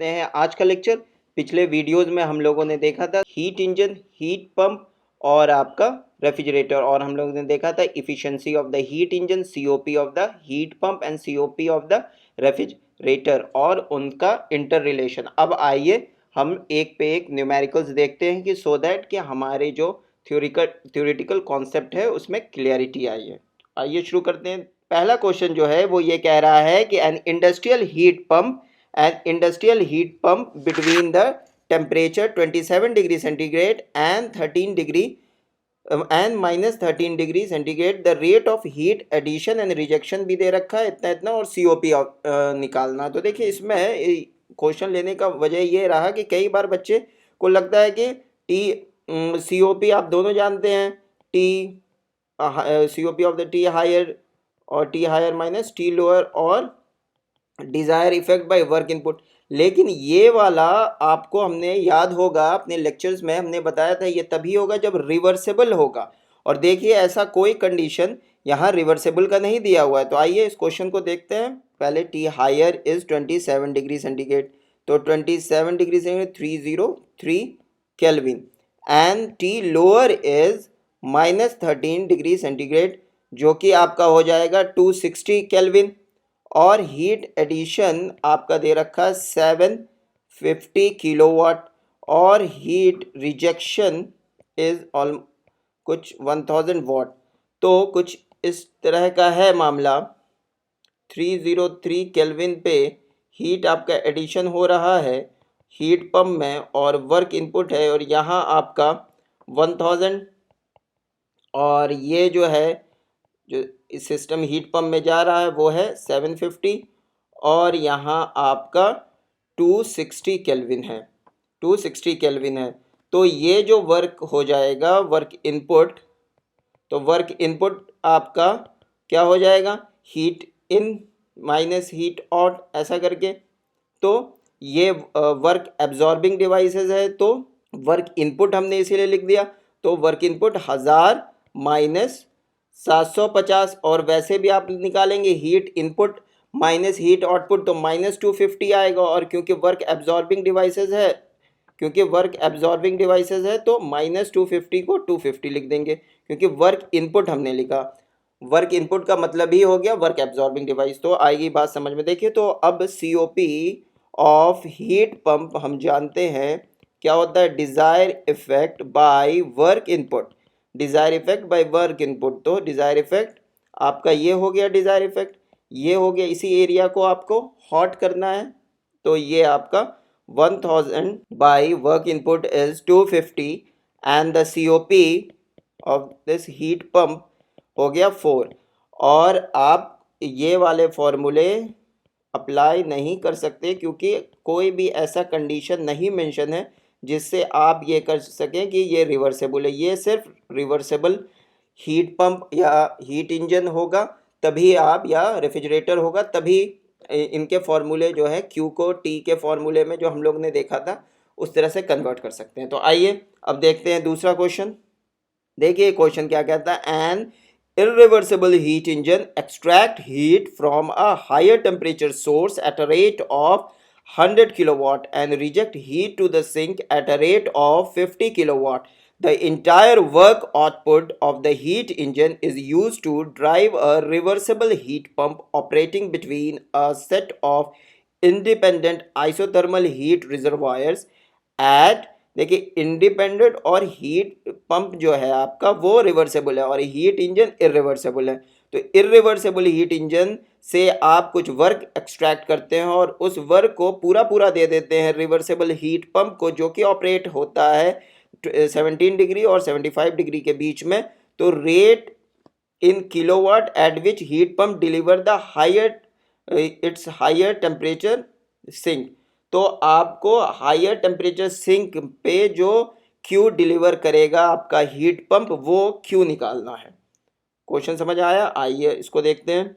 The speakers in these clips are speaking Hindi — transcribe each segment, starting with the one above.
हैं आज का लेक्चर। पिछले वीडियोस में हम लोगों ने देखा था हीट इंजन, हीट पंप और आपका रेफ्रिजरेटर, और हम लोगों ने देखा था efficiency of the heat engine, COP of the heat pump and COP of the refrigerator और उनका इंटर रिलेशन। अब आइए हम एक पे एक न्यूमेरिकल्स देखते हैं कि सो दैट कि हमारे जो थ्योरेटिकल कॉन्सेप्ट है उसमें क्लियरिटी आई है। आइए शुरू करते हैं। पहला क्वेश्चन जो है वो ये कह रहा है कि an industrial heat pump between the temperature 27 degree centigrade and 13 degree and -13 degree centigrade, the rate of heat addition and rejection भी दे रखा है इतना इतना, और सीओपी निकालना। तो देखिए इसमें क्वेश्चन लेने का वजह ये रहा कि कई बार बच्चे को लगता है कि टी सीओपी आप दोनों जानते हैं, T COP of the T higher और T higher minus T lower और desire effect by work input. लेकिन ये वाला आपको हमने याद होगा अपने लेक्चर्स में हमने बताया था ये तभी होगा जब रिवर्सेबल होगा, और देखिए ऐसा कोई कंडीशन यहाँ रिवर्सेबल का नहीं दिया हुआ है। तो आइए इस क्वेश्चन को देखते हैं। पहले T higher is 27 degree centigrade, तो 27 degree centigrade 303 kelvin, and T lower is -13 degree centigrade जो कि आपका हो जाएगा 260 केल्विन, और हीट एडिशन आपका दे रखा 750 किलोवाट, और हीट रिजेक्शन इज ऑल कुछ 1000 वाट। तो कुछ इस तरह का है मामला। 303 केल्विन पे हीट आपका एडिशन हो रहा है हीट पंप में, और वर्क इनपुट है, और यहाँ आपका 1000, और ये जो है जो इस सिस्टम हीट पंप में जा रहा है वो है 750, और यहाँ आपका 260 केल्विन है, 260 केल्विन है। तो ये जो वर्क हो जाएगा वर्क इनपुट, तो वर्क इनपुट आपका क्या हो जाएगा, heat in minus heat out ऐसा करके। तो ये वर्क एब्जॉर्बिंग डिवाइसेस है, तो वर्क इनपुट हमने इसीलिए लिख दिया। तो वर्क इनपुट 1000 माइनस 750, और वैसे भी आप निकालेंगे heat input minus heat output तो -250 आएगा, और क्योंकि वर्क एब्जॉर्बिंग डिवाइसेस है तो -250 को 250 लिख देंगे, क्योंकि वर्क इनपुट हमने लिखा। वर्क इनपुट का मतलब ही हो गया वर्क एब्जॉर्बिंग डिवाइस। तो आएगी बात समझ में। देखिए तो अब सीओपी ऑफ हीट पंप हम जानते हैं क्या होता है, desire effect by work input, desire effect by work input. तो डिज़ायर इफेक्ट आपका ये हो गया, डिज़ायर इफेक्ट ये हो गया, इसी एरिया को आपको हॉट करना है। तो ये आपका 1000 bye work input is 250, and the COP of this heat pump हो गया 4। और आप ये वाले फॉर्मूले अप्लाई नहीं कर सकते क्योंकि कोई भी ऐसा कंडीशन नहीं मेंशन है जिससे आप ये कर सकें कि ये रिवर्सेबल है। ये सिर्फ रिवर्सेबल हीट पंप या हीट इंजन होगा तभी आप, या रेफ्रिजरेटर होगा तभी इनके फॉर्मूले जो है क्यू को टी के फॉर्मूले में जो हम लोग ने देखा था उस तरह से कन्वर्ट कर सकते हैं। तो आइए अब देखते हैं दूसरा क्वेश्चन। देखिए क्वेश्चन क्या कहता है, N irreversible heat engine extract heat from a higher temperature source at a rate of 100 kilowatt and reject heat to the sink at a rate of 50 kilowatt. The entire work output of the heat engine is used to drive a reversible heat pump operating between a set of independent isothermal heat reservoirs at, देखिए इंडिपेंडेंट और हीट पंप जो है आपका वो रिवर्सेबल है और हीट इंजन इरिवर्सेबल है। तो इरिवर्सेबल हीट इंजन से आप कुछ वर्क एक्सट्रैक्ट करते हैं और उस वर्क को पूरा पूरा दे देते हैं रिवर्सेबल हीट पंप को, जो कि ऑपरेट होता है 17 डिग्री और 75 डिग्री के बीच में। तो rate in kilowatt at which heat pump deliver the higher its higher temperature sink. तो आपको हायर टेम्परेचर सिंक पे जो क्यू डिलीवर करेगा आपका हीट पंप वो क्यू निकालना है। क्वेश्चन समझ आया? आइए इसको देखते हैं।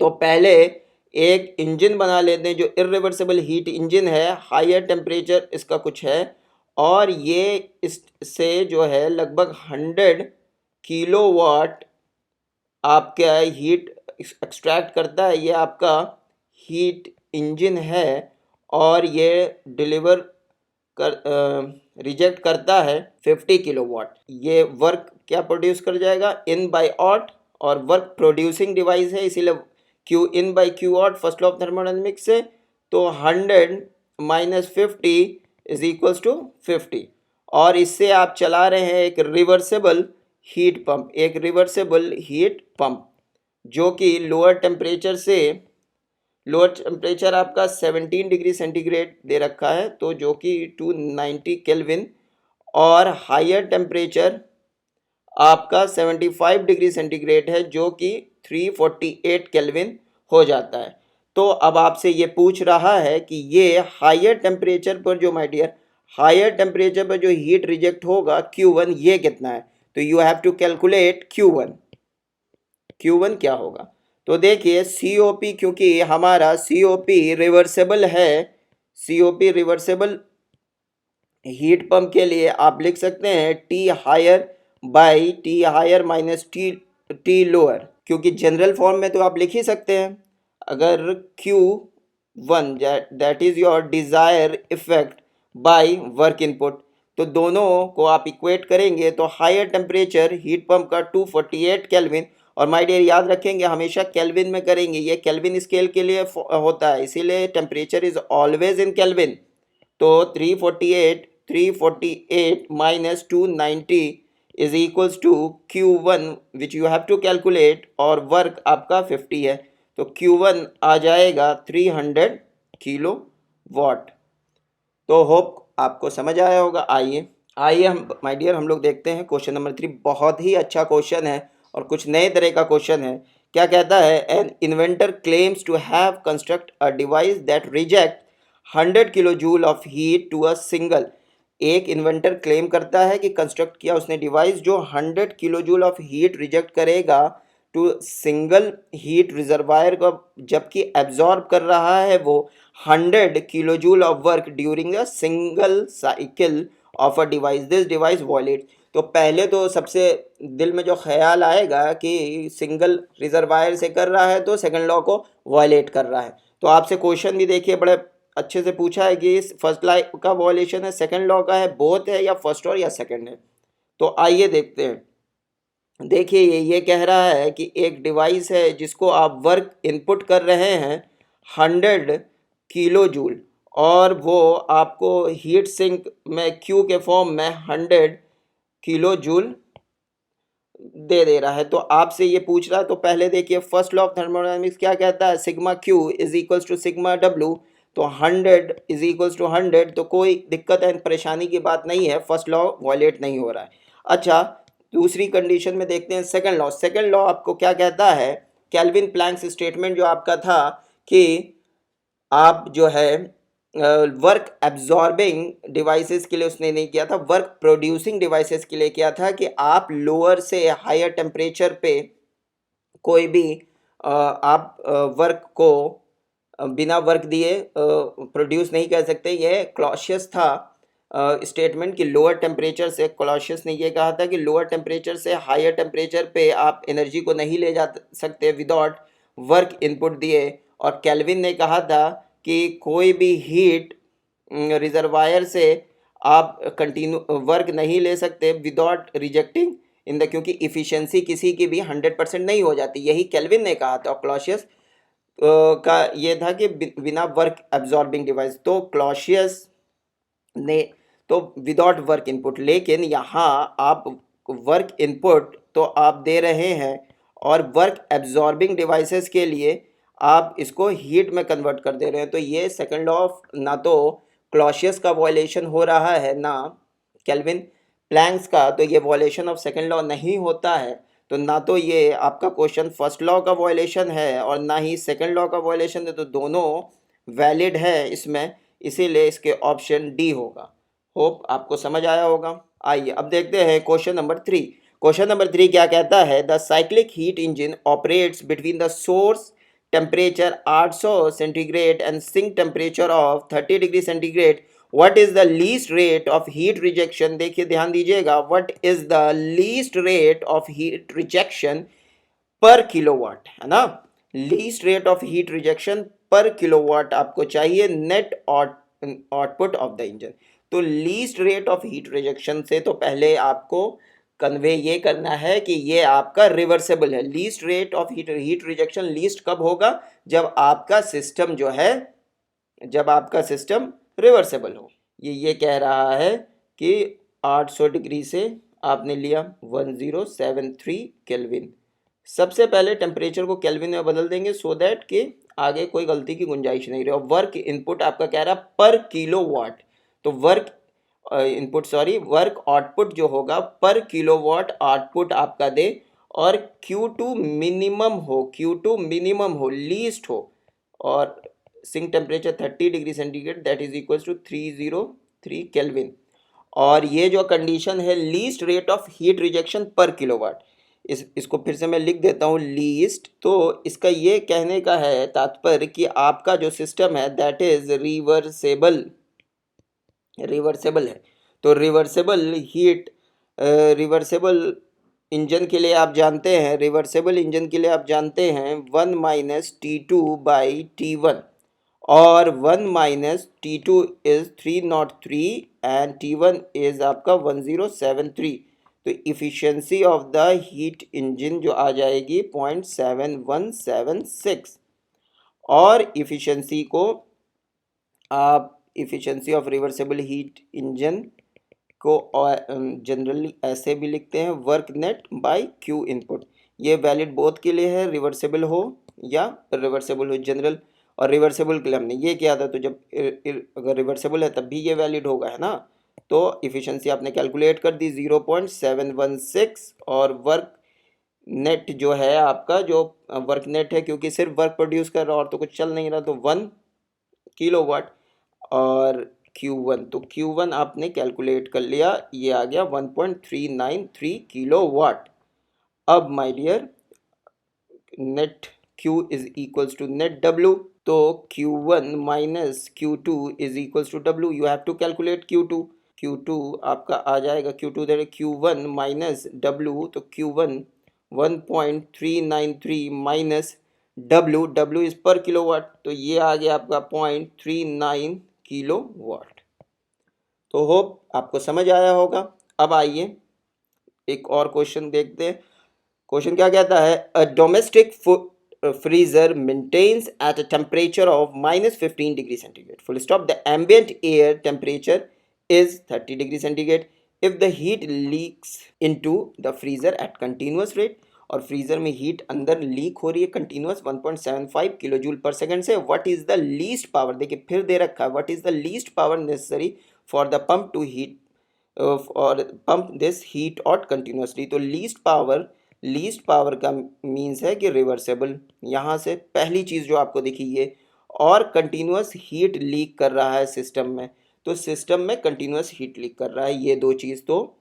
तो पहले एक इंजन बना लेते हैं जो इरिवर्सिबल हीट इंजन है, हायर टेम्परेचर इसका कुछ है, और ये इससे जो है लगभग 100 किलोवाट आपका हीट एक्सट्रैक्ट करता है। ये आपका हीट इंजन है और ये डिलीवर रिजेक्ट करता है 50 किलोवाट। ये वर्क क्या प्रोड्यूस कर जाएगा, इन बाय ऑट, और वर्क प्रोड्यूसिंग डिवाइस है इसीलिए Q in by Q out first law of thermodynamics से। तो 100 माइनस 50 इज इक्वल्स टू 50। और इससे आप चला रहे हैं एक रिवर्सेबल हीट पंप, एक रिवर्सेबल हीट पंप जो कि लोअर टेम्परेचर आपका 17 डिग्री सेंटीग्रेड दे रखा है, तो जो कि 290 केल्विन, और हायर टेम्परेचर आपका 75 डिग्री सेंटीग्रेड है जो कि 348 केल्विन हो जाता है। तो अब आपसे ये पूछ रहा है कि ये हायर टेम्परेचर पर जो माय डियर हायर टेम्परेचर पर जो हीट रिजेक्ट होगा Q1 ये कितना है, तो you have to calculate Q1 क्या होगा। तो देखिए COP, क्योंकि हमारा COP रिवर्सेबल है, COP रिवर्सेबल हीट पंप के लिए आप लिख सकते हैं T higher by T higher minus T lower, क्योंकि जनरल फॉर्म में तो आप लिख ही सकते हैं। अगर Q1 that is your desire effect by work input, तो दोनों को आप इक्वेट करेंगे तो हायर टेम्परेचर हीट पंप का 248 केल्विन, और माय डियर याद रखेंगे हमेशा केल्विन में करेंगे, ये केल्विन स्केल के लिए होता है इसीलिए temperature is always in kelvin. तो 348 minus 290 is equals to Q1 which you have to calculate, और वर्क आपका 50 है, तो Q1 आ जाएगा 300 किलो वाट। तो होप आपको समझ आया होगा। आइए हम माय डियर हम लोग देखते हैं क्वेश्चन नंबर 3। बहुत ही अच्छा क्वेश्चन है और कुछ नए तरह का क्वेश्चन है। क्या कहता है, an inventor claims to have construct a device that reject 100 kilo joule of heat to a single. एक इन्वेंटर क्लेम करता है कि कंस्ट्रक्ट किया उसने डिवाइस जो 100 kilo joule of heat reject करेगा टू सिंगल हीट रिजर्वायर को, जबकि एब्जॉर्ब कर रहा है वो 100 kilo joule of work during a single cycle of a device, this device violate. तो पहले तो सबसे दिल में जो ख्याल आएगा कि सिंगल रिजर्वायर से कर रहा है तो सेकंड लॉ को वॉयलेट कर रहा है। तो आपसे क्वेश्चन भी देखिए बड़े अच्छे से पूछा है कि फर्स्ट लॉ का वॉयलेशन है, सेकंड लॉ का है, बोथ है, या फर्स्ट और या सेकंड है। तो आइए देखते हैं। देखिए ये कह रहा है कि एक डिवाइस है जिसको आप वर्क इनपुट कर रहे हैं 100 किलो जूल, और वो आपको हीट सिंक में क्यू के फॉर्म में 100 किलो जूल दे रहा है। तो आपसे ये पूछ रहा है, तो पहले देखिए फर्स्ट लॉ ऑफ थर्मोडायनेमिक्स क्या कहता है, sigma Q is equals to sigma W. तो 100 इज इक्वल्स टू 100, तो कोई दिक्कत है परेशानी की बात नहीं है, फर्स्ट लॉ वॉयलेट नहीं हो रहा है। अच्छा, दूसरी कंडीशन में देखते हैं सेकंड लॉ। सेकंड लॉ आपको क्या कहता है, कैल्विन प्लैंक्स स्टेटमेंट जो आपका था कि आप जो है वर्क एब्जॉर्बिंग डिवाइसेस के लिए उसने नहीं किया था, वर्क प्रोड्यूसिंग डिवाइसेस के लिए किया था, कि आप लोअर से हायर टेम्परेचर पे कोई भी आप वर्क को बिना वर्क दिए प्रोड्यूस नहीं कर सकते। यह क्लॉशियस था स्टेटमेंट कि लोअर टेम्परेचर से, क्लॉशियस ने ये कहा था कि लोअर टेम्परेचर से हायर टेम्परेचर पे आप एनर्जी को नहीं ले जा सकते विदाउट वर्क इनपुट दिए। और कैल्विन ने कहा था कि कोई भी हीट रिजर्वायर से आप कंटिन्यू वर्क नहीं ले सकते विदाउट रिजेक्टिंग इन द, क्योंकि इफ़िशेंसी किसी की भी 100% नहीं हो जाती, यही कैल्विन ने कहा था। और क्लॉशियस का ये था कि बिना वर्क एब्जॉर्बिंग डिवाइस, तो क्लॉशियस ने तो विदाउट वर्क इनपुट, लेकिन यहाँ आप वर्क इनपुट तो आप दे रहे हैं, और वर्क एब्जॉर्बिंग डिवाइसेस के लिए आप इसको हीट में कन्वर्ट कर दे रहे हैं। तो ये सेकंड लॉ ऑफ, ना तो क्लॉशियस का वॉयलेशन हो रहा है ना केल्विन प्लैंक्स का, तो ये वॉयलेशन ऑफ सेकंड लॉ नहीं होता है। तो ना तो ये आपका क्वेश्चन फर्स्ट लॉ का वॉयलेशन है और ना ही सेकंड लॉ का वॉयलेशन है, तो दोनों वैलिड है इसमें, इसीलिए इसके ऑप्शन डी होगा। होप आपको समझ आया होगा। आइए अब देखते हैं क्वेश्चन नंबर 3। क्वेश्चन नंबर 3 क्या कहता है, the cyclic heat engine operates between the source temperature 800 centigrade and sink temperature of 30 degree centigrade. What is the least rate of heat rejection. देखिए ध्यान दीजिएगा, what is the least rate of heat rejection पर किलोवाट, है ना, least rate of heat rejection पर किलोवाट आपको चाहिए net output of the engine. तो least rate of heat rejection से तो पहले आपको कन्वे ये करना है कि ये आपका रिवर्सेबल है। Least rate of heat rejection least कब होगा? जब आपका सिस्टम जो है, जब आपका सिस्टम रिवर्सेबल हो। ये कह रहा है कि 800 डिग्री से आपने लिया 1073 केल्विन। सबसे पहले टेम्परेचर को केल्विन में बदल देंगे सो दैट कि आगे कोई गलती की गुंजाइश नहीं रहे। और वर्क इनपुट आपका कह रहा पर किलोवाट, तो वर्क वर्क आउटपुट जो होगा पर किलोवाट आउटपुट आपका दे, और Q2 मिनिमम हो, लीस्ट हो, और sink temperature 30 degree centigrade, that is equals to 303 kelvin. और ये जो कंडीशन है least rate of heat rejection पर किलोवाट, इसको फिर से मैं लिख देता हूँ लीस्ट। तो इसका ये कहने का है तात्पर्य कि आपका जो सिस्टम है दैट इज रिवर्सेबल है। तो रिवर्सेबल इंजन के लिए आप जानते हैं, वन माइनस T2/T1, और 1 minus T2 is 303 and T1 is आपका 1073। तो efficiency of the heat engine जो आ जाएगी 0.7176। और इफिशियंसी को आप efficiency of reversible heat engine को जनरली ऐसे भी लिखते हैं work net by Q input. ये वैलिड बोथ के लिए है, रिवर्सेबल हो या रिवर्सेबल हो जनरल। और रिवर्सेबल के लिए हमने ये किया था, तो जब अगर रिवर्सेबल है तब भी ये वैलिड होगा, है ना। तो इफिशियंसी आपने कैलकुलेट कर दी 0.716, और वर्क नेट जो है आपका, जो वर्क नेट है क्योंकि सिर्फ वर्क प्रोड्यूस कर रहा और तो कुछ चल नहीं रहा, तो 1 किलोवाट। और Q1, तो Q1 आपने कैलकुलेट कर लिया, ये आ गया 1.393 किलोवाट। अब my dear, net Q is equals to net W, तो Q1 minus Q2 is equals to W। You have to calculate Q2 आपका आ जाएगा, Q2 दे Q1 माइनस W, तो Q1 1.393 माइनस W इज पर किलोवाट, तो ये आ गया आपका 0.39 किलोवाट। तो होप आपको समझ आया होगा। अब आइए एक और क्वेश्चन देखते हैं। क्वेश्चन क्या कहता है? A domestic freezer maintains at a temperature of -15 degree centigrade. Full stop. The ambient air temperature is 30 degree centigrade. If the heat leaks into the freezer at continuous rate, और फ्रीजर में हीट अंदर लीक हो रही है continuous 1.75 kilo joule per second से, what is the least power, देखिए फिर दे रखा है, what is the least power necessary for the pump to heat और pump this heat out continuously. तो लीस्ट पावर का मीन्स है कि रिवर्सेबल। यहाँ से पहली चीज़ जो आपको दिखी ये, और कंटिन्यूस हीट लीक कर रहा है सिस्टम में, तो सिस्टम में कंटिन्यूस हीट लीक कर रहा है, ये दो चीज़ तो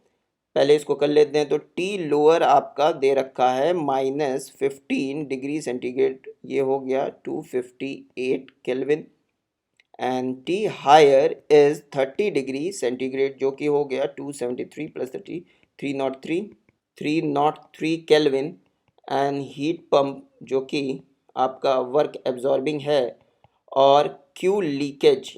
पहले इसको कर लेते हैं। तो टी लोअर आपका दे रखा है -15 डिग्री सेंटीग्रेड, ये हो गया 258 kelvin, and T higher is 30 degree centigrade जो कि हो गया 273 plus 30 303 kelvin, and heat pump जो कि आपका वर्क एब्जॉर्बिंग है, और क्यू लीकेज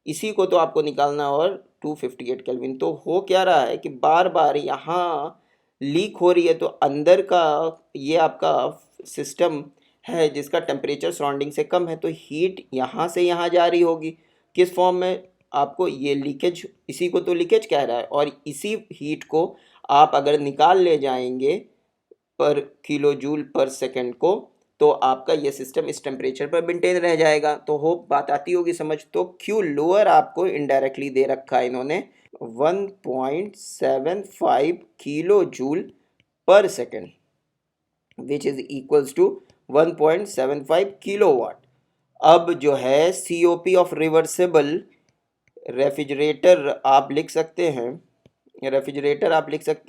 इसी को तो आपको निकालना, और 258 केल्विन। तो हो क्या रहा है कि बार बार यहाँ लीक हो रही है, तो अंदर का ये आपका सिस्टम है जिसका टेम्परेचर सराउंडिंग से कम है, तो हीट यहाँ से यहाँ जा रही होगी किस फॉर्म में, आपको ये लीकेज, इसी को तो लीकेज कह रहा है। और इसी हीट को आप अगर निकाल ले जाएंगे पर किलो जूल पर सेकेंड को, तो आपका ये सिस्टम इस टेम्परेचर पर मेंटेन रह जाएगा। तो होप बात आती होगी समझ। तो क्यू लोअर आपको इनडायरेक्टली दे रखा है इन्होंने 1.75 kilo joule per second, which is equals to 1.75 kilowatt. अब जो है COP ऑफ रिवर्सेबल रेफ्रिजरेटर आप लिख सकते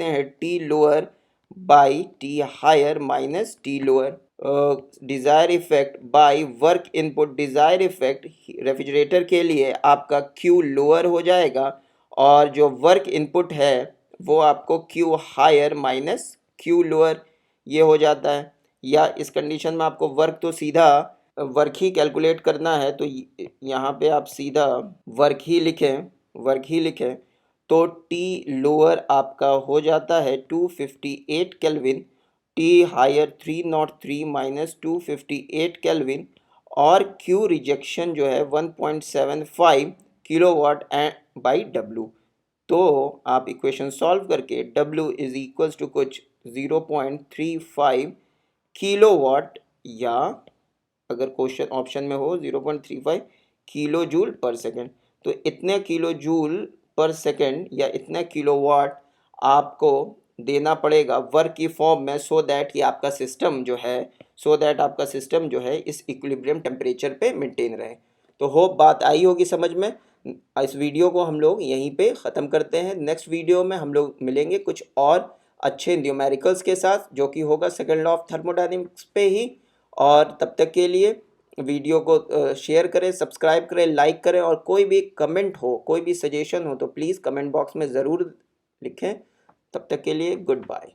हैं, T lower by T higher minus T lower. Desire effect by work input, desire effect refrigerator के लिए आपका Q लोअर हो जाएगा, और जो वर्क इनपुट है वो आपको Q higher minus Q lower ये हो जाता है। या इस कंडीशन में आपको वर्क तो सीधा वर्क ही कैलकुलेट करना है तो यहाँ पे आप सीधा वर्क ही लिखें तो टी लोअर आपका हो जाता है 258 kelvin, T higher 303 minus 258 kelvin, और क्यू रिजेक्शन जो है 1.75 किलोवाट एंड बाई डब्ल्यू। तो आप इक्वेशन सॉल्व करके W इज इक्वल्स टू कुछ 0.35 किलोवाट, या अगर क्वेश्चन ऑप्शन में हो 0.35 किलो जूल पर सेकेंड, तो इतने किलो जूल पर सेकेंड या इतने किलोवाट आपको देना पड़ेगा वर्क की फॉर्म में, सो दैट आपका सिस्टम जो है इस इक्विलिब्रियम टेम्परेचर पे मेंटेन रहे। तो होप बात आई होगी समझ में। इस वीडियो को हम लोग यहीं पे ख़त्म करते हैं। नेक्स्ट वीडियो में हम लोग मिलेंगे कुछ और अच्छे न्यूमेरिकल्स के साथ, जो कि होगा सेकंड लॉ ऑफ थर्मोडायनेमिक्स पे ही। और तब तक के लिए वीडियो को शेयर करें, सब्सक्राइब करें, लाइक करें, और कोई भी कमेंट हो, कोई भी सजेशन हो तो प्लीज़ कमेंट बॉक्स में ज़रूर लिखें। तब तक के लिए गुड बाय।